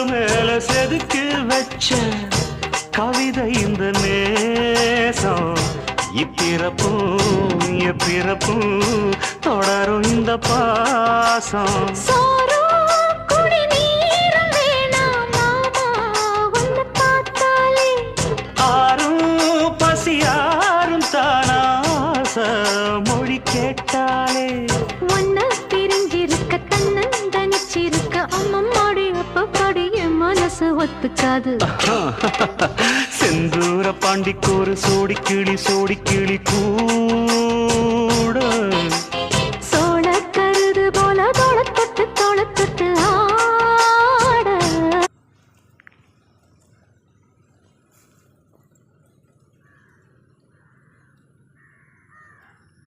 மேல செதுக்கு வச்ச கவிதை இந்த நேசம் இப்பிறப்பும் எப்பிறப்பும் தொடரும் இந்த பாசம் ஆரும் பசியாரும் தானாச மொழி கேட்டாலே ஒன்ன பிரிஞ்சிருக்க தன்னந்தனிச்சிருக்க அம்மம்மாடி அப்பப்படி என் மனசு ஒத்துக்காது செந்தூர பாண்டிக்கு ஒரு சோடி கிளி கூ